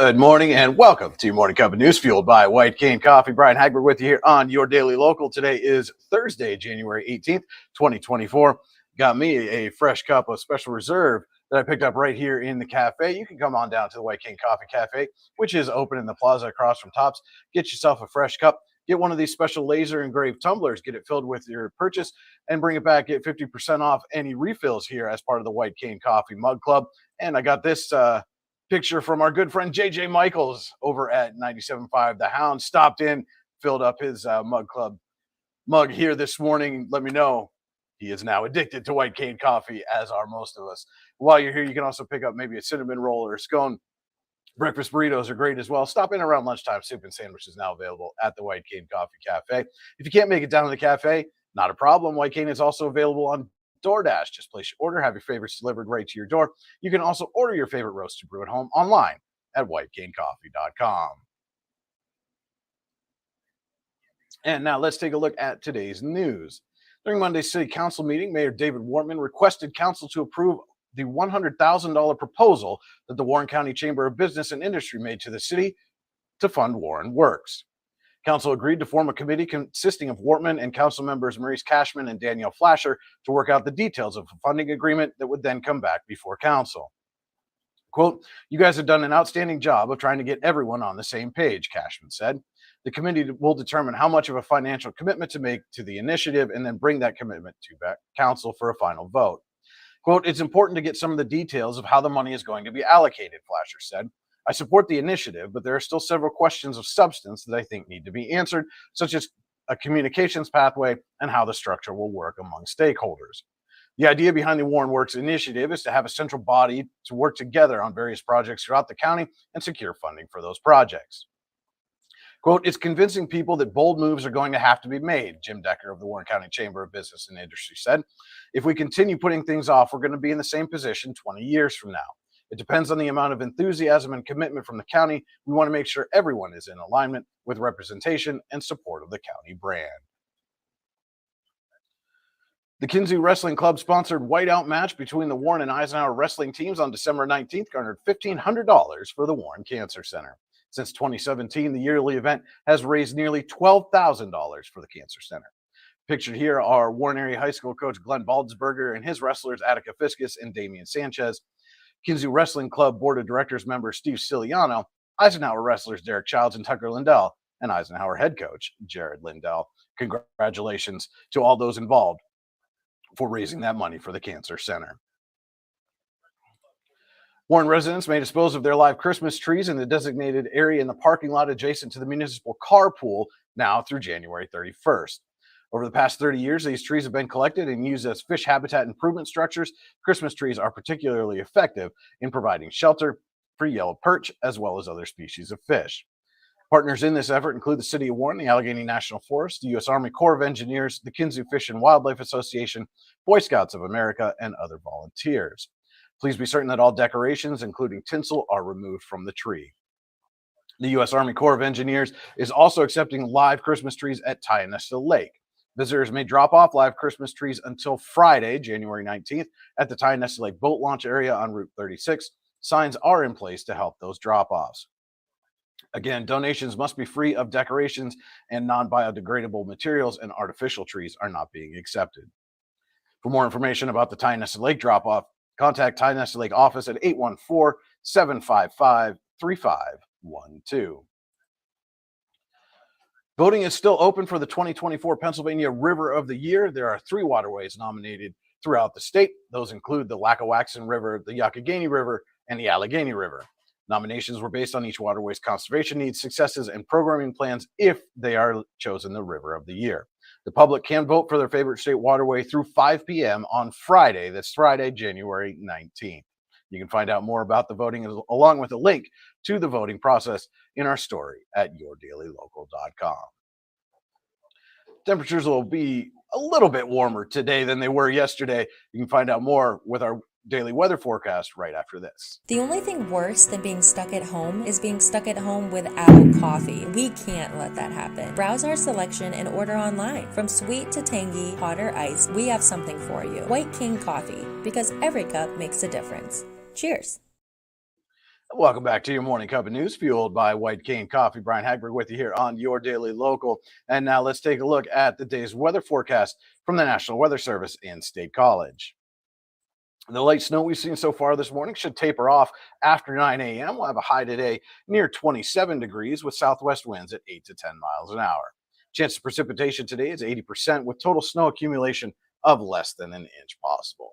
Good morning and welcome to your Morning Cup of News, fueled by White Cane Coffee. Brian Hagberg with you here on your Daily Local. Today is Thursday, January 18th, 2024. Got me a fresh cup of Special Reserve that I picked up right here in the cafe. You can come on down to the White Cane Coffee Cafe, which is open in the plaza across from Tops. Get yourself a fresh cup. Get one of these special laser engraved tumblers. Get it filled with your purchase and bring it back. Get 50% off any refills here as part of the White Cane Coffee Mug Club. And I got this picture from our good friend JJ Michaels over at 97.5 The Hound. Stopped in, filled up his Mug Club mug here this morning. Let me know he is now addicted to White Cane Coffee, as are most of us. While you're here, you can also pick up maybe a cinnamon roll or a scone. Breakfast burritos are great as well. Stop in around lunchtime. Soup and sandwiches now available at the White Cane Coffee Cafe. If you can't make it down to the cafe, not a problem. White Cane is also available on DoorDash. Just place your order, have your favorites delivered right to your door. You can also order your favorite roast to brew at home online at whitecanecoffee.com. And now let's take a look at today's news. During Monday's City Council meeting, Mayor David Wortman requested Council to approve the $100,000 proposal that the Warren County Chamber of Business and Industry made to the city to fund Warren Works. Council agreed to form a committee consisting of Wortman and council members Maurice Cashman and Danielle Flasher to work out the details of a funding agreement that would then come back before council. Quote, "You guys have done an outstanding job of trying to get everyone on the same page," Cashman said. "The committee will determine how much of a financial commitment to make to the initiative and then bring that commitment to back council for a final vote." Quote, "It's important to get some of the details of how the money is going to be allocated," Flasher said. "I support the initiative, but there are still several questions of substance that I think need to be answered, such as a communications pathway and how the structure will work among stakeholders. The idea behind the Warren Works initiative is to have a central body to work together on various projects throughout the county and secure funding for those projects." Quote, "It's convincing people that bold moves are going to have to be made," Jim Decker of the Warren County Chamber of Business and Industry said. "If we continue putting things off, we're going to be in the same position 20 years from now. It depends on the amount of enthusiasm and commitment from the county. We want to make sure everyone is in alignment with representation and support of the county brand." The Kinzie Wrestling Club sponsored whiteout match between the Warren and Eisenhower wrestling teams on December 19th garnered $1,500 for the Warren Cancer Center. Since 2017, the yearly event has raised nearly $12,000 for the Cancer Center. Pictured here are Warren Area High School coach Glenn Baldsberger and his wrestlers Attica Fiscus and Damian Sanchez, Kinzie Wrestling Club Board of Directors member Steve Ciliano, Eisenhower wrestlers Derek Childs and Tucker Lindell, and Eisenhower head coach Jared Lindell. Congratulations to all those involved for raising that money for the Cancer Center. Warren residents may dispose of their live Christmas trees in the designated area in the parking lot adjacent to the municipal carpool now through January 31st. Over the past 30 years, these trees have been collected and used as fish habitat improvement structures. Christmas trees are particularly effective in providing shelter for yellow perch as well as other species of fish. Partners in this effort include the City of Warren, the Allegheny National Forest, the U.S. Army Corps of Engineers, the Kinzie Fish and Wildlife Association, Boy Scouts of America, and other volunteers. Please be certain that all decorations, including tinsel, are removed from the tree. The U.S. Army Corps of Engineers is also accepting live Christmas trees at Tionesta Lake. Visitors may drop off live Christmas trees until Friday, January 19th, at the Tionesta Lake boat launch area on Route 36. Signs are in place to help those drop-offs. Again, donations must be free of decorations and non-biodegradable materials, and artificial trees are not being accepted. For more information about the Tionesta Lake drop-off, contact Tionesta Lake office at 814-755-3512. Voting is still open for the 2024 Pennsylvania River of the Year. There are 3 waterways nominated throughout the state. Those include the Lackawaxen River, the Youghiogheny River, and the Allegheny River. Nominations were based on each waterway's conservation needs, successes, and programming plans if they are chosen the River of the Year. The public can vote for their favorite state waterway through 5 p.m. on Friday. That's Friday, January 19th. You can find out more about the voting along with a link to the voting process in our story at yourdailylocal.com. Temperatures will be a little bit warmer today than they were yesterday. You can find out more with our daily weather forecast right after this. The only thing worse than being stuck at home is being stuck at home without coffee. We can't let that happen. Browse our selection and order online. From sweet to tangy, hot or iced, we have something for you. White Cane Coffee, because every cup makes a difference. Cheers. Welcome back to your morning cup of news, fueled by White Cane Coffee. Brian Hagberg with you here on your daily local. And now let's take a look at the day's weather forecast from the National Weather Service in State College. The light snow we've seen so far this morning should taper off after 9 a.m. We'll have a high today near 27 degrees with southwest winds at 8 to 10 miles an hour. Chance of precipitation today is 80% with total snow accumulation of less than an inch possible.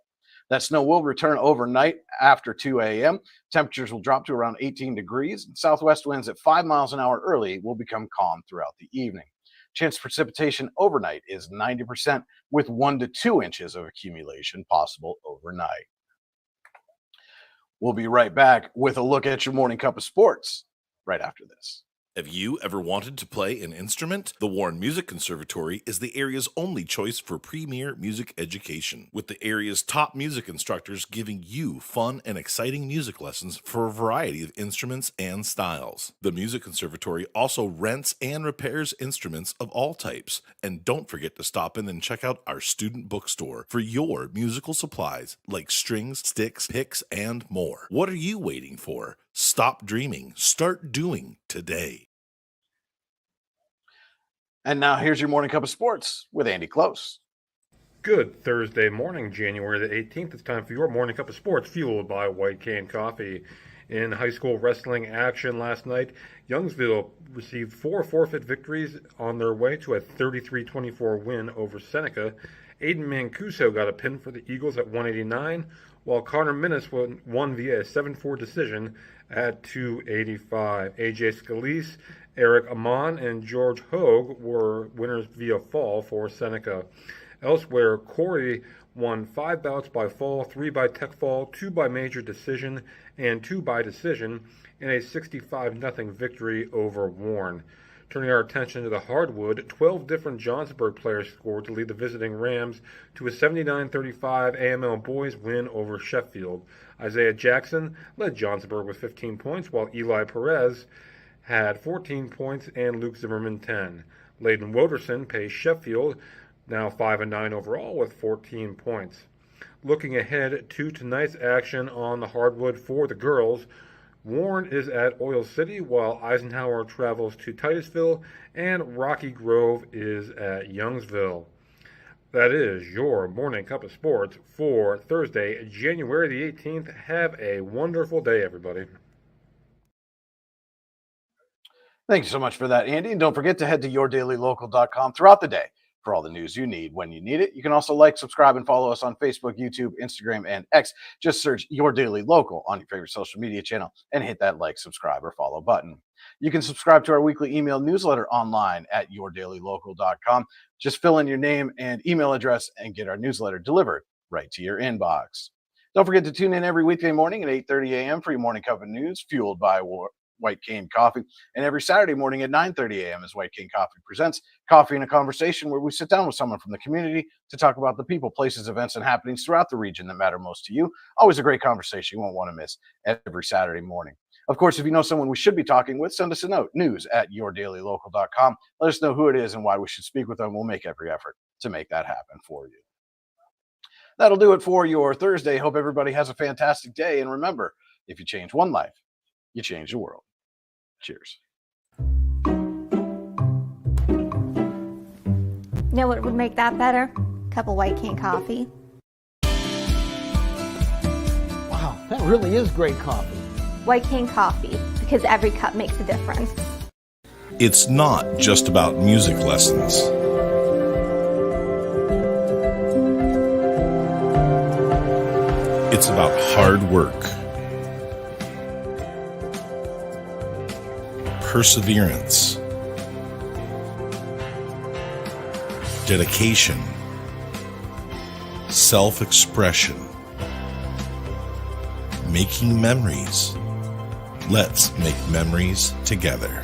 That snow will return overnight after 2 a.m. Temperatures will drop to around 18 degrees. And southwest winds at 5 miles an hour early will become calm throughout the evening. Chance of precipitation overnight is 90% with 1 to 2 inches of accumulation possible overnight. We'll be right back with a look at your morning cup of sports right after this. Have you ever wanted to play an instrument? The Warren Music Conservatory is the area's only choice for premier music education, with the area's top music instructors giving you fun and exciting music lessons for a variety of instruments and styles. The Music Conservatory also rents and repairs instruments of all types. And don't forget to stop in and check out our student bookstore for your musical supplies like strings, sticks, picks, and more. What are you waiting for? Stop dreaming. Start doing today. And now here's your morning cup of sports with Andy Close. Good Thursday morning, January the 18th. It's time for your morning cup of sports, fueled by White Cane Coffee. In high school wrestling action last night, Youngsville received 4 forfeit victories on their way to a 33-24 win over Seneca. Aiden Mancuso got a pin for the Eagles at 189, while Connor Minnis won via a 7-4 decision at 285. AJ Scalise, Eric Amon, and George Hogue were winners via fall for Seneca. Elsewhere, Corey won 5 bouts by fall, 3 by tech fall, 2 by major decision, and 2 by decision in a 65-0 victory over Warren. Turning our attention to the hardwood, 12 different Johnsburg players scored to lead the visiting Rams to a 79-35 AML boys win over Sheffield. Isaiah Jackson led Johnsburg with 15 points, while Eli Perez had 14 points and Luke Zimmerman 10. Layden Woderson paced Sheffield, now 5-9 overall with 14 points. Looking ahead to tonight's action on the hardwood for the girls, Warren is at Oil City, while Eisenhower travels to Titusville, and Rocky Grove is at Youngsville. That is your morning cup of sports for Thursday, January the 18th. Have a wonderful day, everybody. Thank you so much for that, Andy. And don't forget to head to yourdailylocal.com throughout the day for all the news you need when you need it. You can also like, subscribe, and follow us on Facebook, YouTube, Instagram, and X. Just search Your Daily Local on your favorite social media channel and hit that like, subscribe, or follow button. You can subscribe to our weekly email newsletter online at yourdailylocal.com. Just fill in your name and email address and get our newsletter delivered right to your inbox. Don't forget to tune in every weekday morning at 8:30 a.m. for your morning cup of news, fueled by White Cane Coffee, and every Saturday morning at 9:30 a.m. as White Cane Coffee presents Coffee and a Conversation, where we sit down with someone from the community to talk about the people, places, events, and happenings throughout the region that matter most to you. Always a great conversation you won't want to miss every Saturday morning. Of course, if you know someone we should be talking with, send us a note, news@yourdailylocal.com. Let us know who it is and why we should speak with them. We'll make every effort to make that happen for you. That'll do it for your Thursday. Hope everybody has a fantastic day. And remember, if you change one life, you change the world. Cheers. You know what would make that better? A cup of White Cane coffee. Wow, that really is great coffee. White Cane coffee, because every cup makes a difference. It's not just about music lessons. It's about hard work, perseverance, dedication, self-expression, making memories. Let's make memories together.